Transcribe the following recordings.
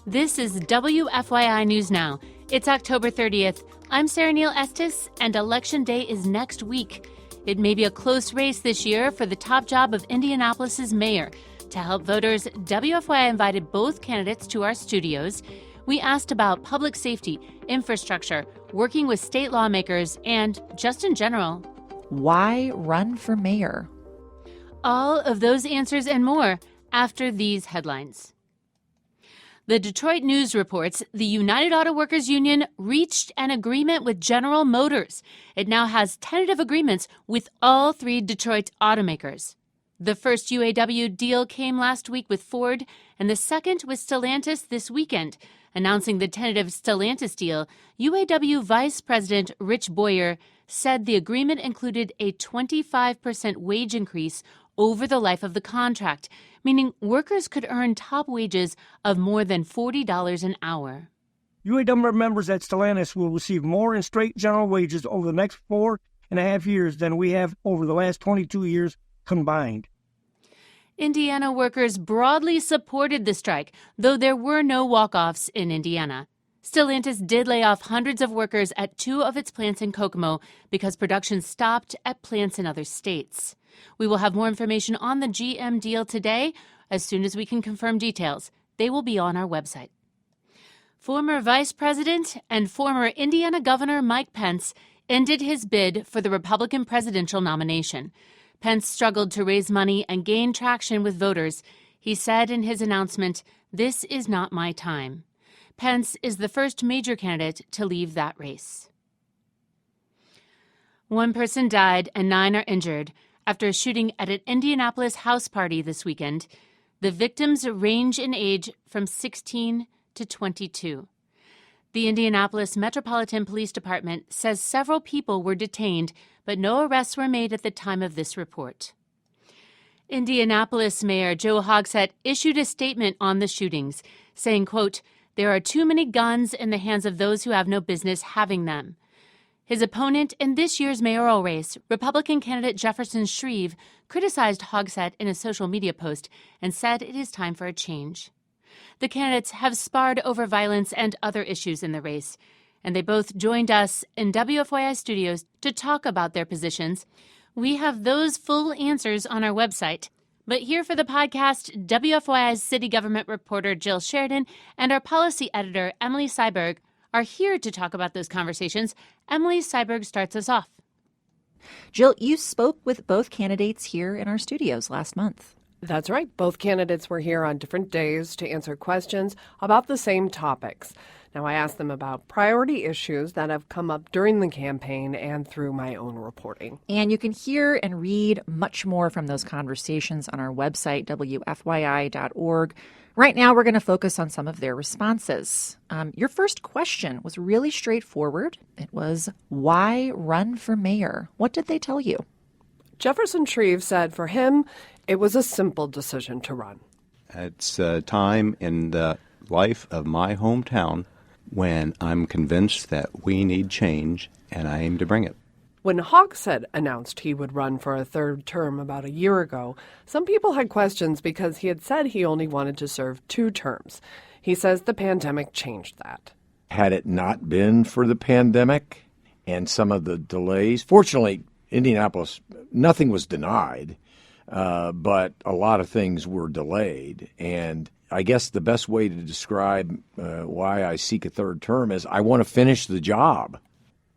This is WFYI News Now. It's October 30th. I'm Sarah Neal Estes, and Election Day is next week. It may be a close race this year for the top job of Indianapolis's mayor. To help voters, WFYI invited both candidates to our studios. We asked about public safety, infrastructure, working with state lawmakers, and just in general, why run for mayor? All of those answers and more after these headlines. The Detroit News reports the United Auto Workers Union reached an agreement with General Motors. It now has tentative agreements with all three Detroit automakers. The first UAW deal came last week with Ford, and the second with Stellantis this weekend. Announcing the tentative Stellantis deal, UAW Vice President Rich Boyer said the agreement included a 25% wage increase over the life of the contract, meaning workers could earn top wages of more than $40 an hour. UAW members at Stellantis will receive more in straight general wages over the next 4.5 years than we have over the last 22 years combined. Indiana workers broadly supported the strike, though there were no walk-offs in Indiana. Stellantis did lay off hundreds of workers at two of its plants in Kokomo because production stopped at plants in other states. We will have more information on the GM deal today as soon as we can confirm details. They will be on our website. Former Vice President and former Indiana Governor Mike Pence ended his bid for the Republican presidential nomination. Pence struggled to raise money and gain traction with voters. He said in his announcement, "This is not my time." Pence is the first major candidate to leave that race. One person died and 9 are injured after a shooting at an Indianapolis house party this weekend. The victims range in age from 16 to 22. The Indianapolis Metropolitan Police Department says several people were detained, but no arrests were made at the time of this report. Indianapolis Mayor Joe Hogsett issued a statement on the shootings, saying, quote, "There are too many guns in the hands of those who have no business having them." His opponent in this year's mayoral race, Republican candidate Jefferson Shreve, criticized Hogsett in a social media post and said it is time for a change. The candidates have sparred over violence and other issues in the race, and they both joined us in WFYI studios to talk about their positions. We have those full answers on our website. But here for the podcast, WFYI's city government reporter Jill Sheridan and our policy editor Emily Seiberg are here to talk about those conversations. Emily Seiberg starts us off. Jill, you spoke with both candidates here in our studios last month. That's right. Both candidates were here on different days to answer questions about the same topics. Now, I asked them about priority issues that have come up during the campaign and through my own reporting. And you can hear and read much more from those conversations on our website, WFYI.org. Right now, we're going to focus on some of their responses. Your first question was really straightforward. It was, why run for mayor? What did they tell you? Jefferson Shreve said for him, it was a simple decision to run. It's a time in the life of my hometown when I'm convinced that we need change, and I aim to bring it. When Hogsett announced he would run for a third term about a year ago, some people had questions because he had said he only wanted to serve 2 terms. He says the pandemic changed that. Had it not been for the pandemic and some of the delays, fortunately, Indianapolis, nothing was denied, but a lot of things were delayed. And I guess the best way to describe why I seek a third term is I want to finish the job.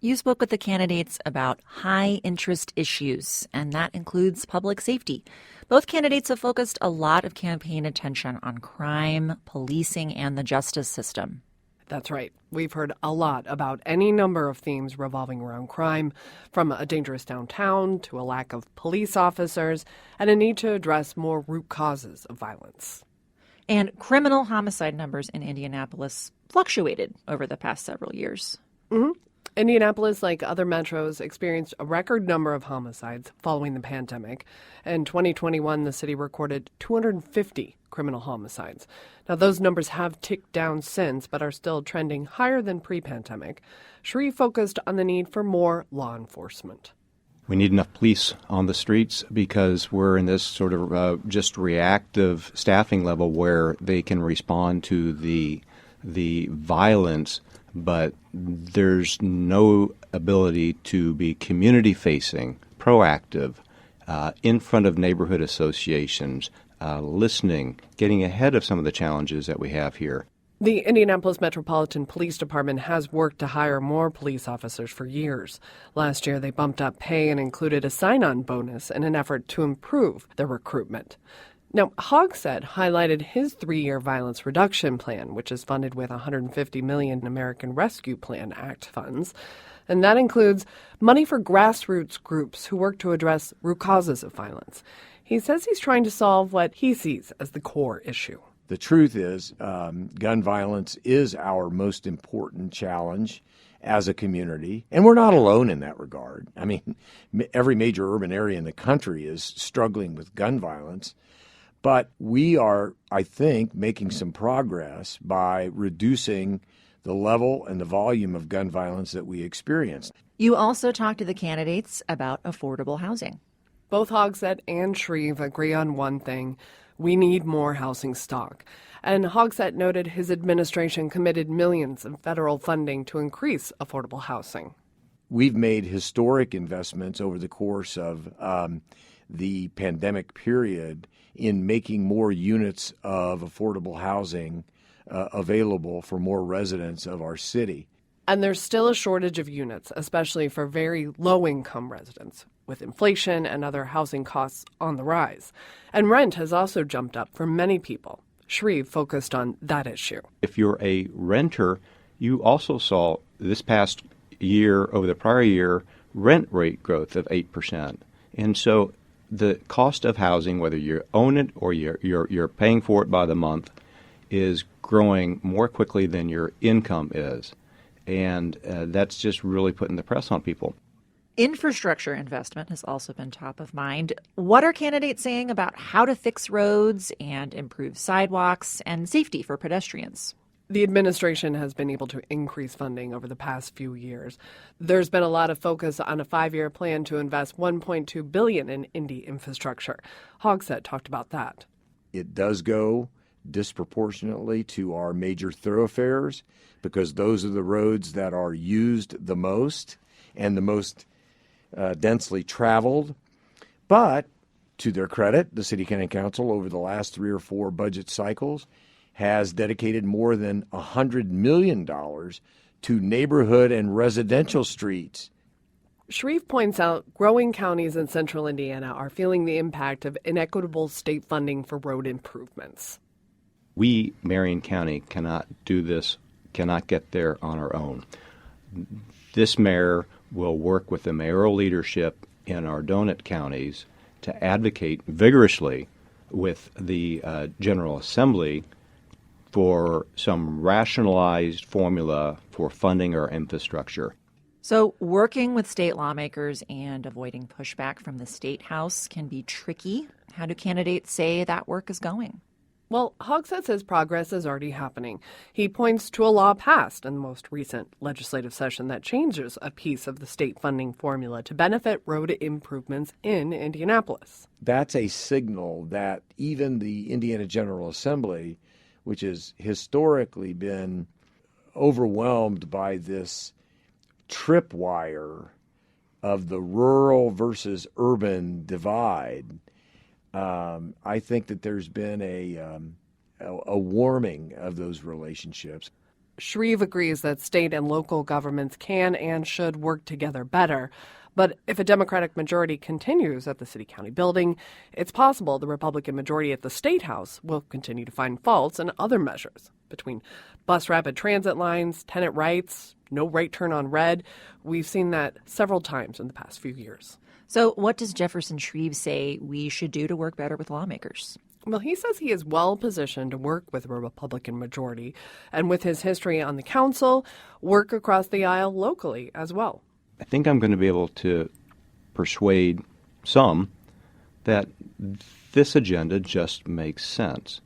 You spoke with the candidates about high-interest issues, and that includes public safety. Both candidates have focused a lot of campaign attention on crime, policing, and the justice system. That's right. We've heard a lot about any number of themes revolving around crime, from a dangerous downtown to a lack of police officers and a need to address more root causes of violence. And criminal homicide numbers in Indianapolis fluctuated over the past several years. Mm-hmm. Indianapolis, like other metros, experienced a record number of homicides following the pandemic. In 2021, the city recorded 250 criminal homicides. Now, those numbers have ticked down since, but are still trending higher than pre-pandemic. Shreve focused on the need for more law enforcement. We need enough police on the streets because we're in this sort of just reactive staffing level where they can respond to the violence, but there's no ability to be community-facing, proactive, in front of neighborhood associations, listening, getting ahead of some of the challenges that we have here. The Indianapolis Metropolitan Police Department has worked to hire more police officers for years. Last year, they bumped up pay and included a sign-on bonus in an effort to improve their recruitment. Now, Hogsett highlighted his 3-year violence reduction plan, which is funded with $150 million in American Rescue Plan Act funds. And that includes money for grassroots groups who work to address root causes of violence. He says he's trying to solve what he sees as the core issue. The truth is, gun violence is our most important challenge as a community, and we're not alone in that regard. I mean, every major urban area in the country is struggling with gun violence, but we are, I think, making some progress by reducing the level and the volume of gun violence that we experience. You also talked to the candidates about affordable housing. Both Hogsett and Shreve agree on one thing: we need more housing stock. And Hogsett noted his administration committed millions in federal funding to increase affordable housing. We've made historic investments over the course of the pandemic period in making more units of affordable housing available for more residents of our city. And there's still a shortage of units, especially for very low-income residents, with inflation and other housing costs on the rise. And rent has also jumped up for many people. Shreve focused on that issue. If you're a renter, you also saw this past year over the prior year rent rate growth of 8%. And so the cost of housing, whether you own it or you're paying for it by the month, is growing more quickly than your income is. And that's just really putting the press on people. Infrastructure investment has also been top of mind. What are candidates saying about how to fix roads and improve sidewalks and safety for pedestrians? The administration has been able to increase funding over the past few years. There's been a lot of focus on a 5-year plan to invest $1.2 billion in Indy infrastructure. Hogsett talked about that. It does go disproportionately to our major thoroughfares because those are the roads that are used the most and the most densely traveled. But to their credit, the City County Council over the last 3 or 4 budget cycles has dedicated more than $100 million to neighborhood and residential streets. Shreve points out growing counties in central Indiana are feeling the impact of inequitable state funding for road improvements. We, Marion County, cannot do this, cannot get there on our own. This mayor will work with the mayoral leadership in our donut counties to advocate vigorously with the General Assembly for some rationalized formula for funding our infrastructure. So working with state lawmakers and avoiding pushback from the State House can be tricky. How do candidates say that work is going? Well, Hogsett says progress is already happening. He points to a law passed in the most recent legislative session that changes a piece of the state funding formula to benefit road improvements in Indianapolis. That's a signal that even the Indiana General Assembly, which has historically been overwhelmed by this tripwire of the rural versus urban divide, I think that there's been a warming of those relationships. Shreve agrees that state and local governments can and should work together better. But if a Democratic majority continues at the city-county building, it's possible the Republican majority at the State House will continue to find faults in other measures. Between bus rapid transit lines, tenant rights, no right turn on red, we've seen that several times in the past few years. So what does Jefferson Shreve say we should do to work better with lawmakers? Well, he says he is well positioned to work with a Republican majority, and with his history on the council, work across the aisle locally as well. I think I'm going to be able to persuade some that this agenda just makes sense.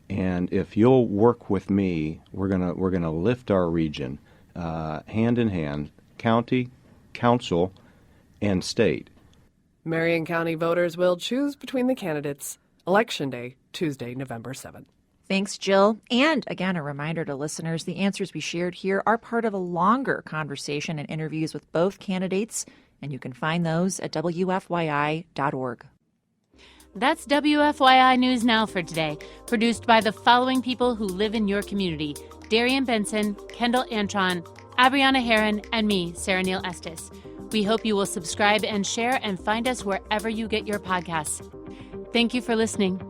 And if you'll work with me, we're gonna lift our region hand in hand, county, council, and state. Marion County voters will choose between the candidates Election Day, Tuesday, November 7th. Thanks, Jill. And again, a reminder to listeners, the answers we shared here are part of a longer conversation and interviews with both candidates, and you can find those at WFYI.org. That's WFYI News Now for today, produced by the following people who live in your community: Darian Benson, Kendall Antron, Abriana Heron, and me, Sarah Neal Estes. We hope you will subscribe and share and find us wherever you get your podcasts. Thank you for listening.